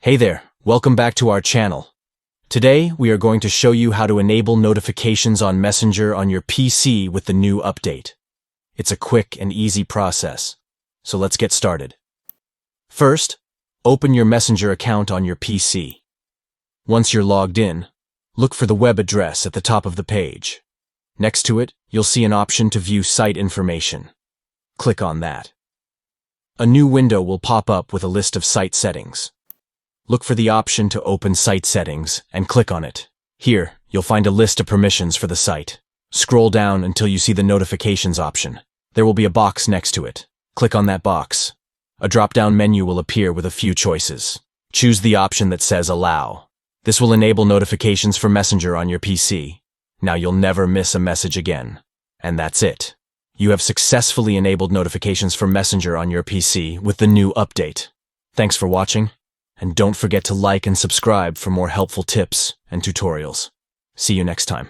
Hey there, welcome back to our channel. Today, we are going to show you how to enable notifications on Messenger on your PC with the new update. It's a quick and easy process, so let's get started. First, open your Messenger account on your PC. Once you're logged in, look for the web address at the top of the page. Next to it, you'll see an option to view site information. Click on that. A new window will pop up with a list of site settings. Look for the option to open site settings and click on it. Here, you'll find a list of permissions for the site. Scroll down until you see the notifications option. There will be a box next to it. Click on that box. A drop-down menu will appear with a few choices. Choose the option that says Allow. This will enable notifications for Messenger on your PC. Now you'll never miss a message again. And that's it. You have successfully enabled notifications for Messenger on your PC with the new update. Thanks for watching. And don't forget to like and subscribe for more helpful tips and tutorials. See you next time.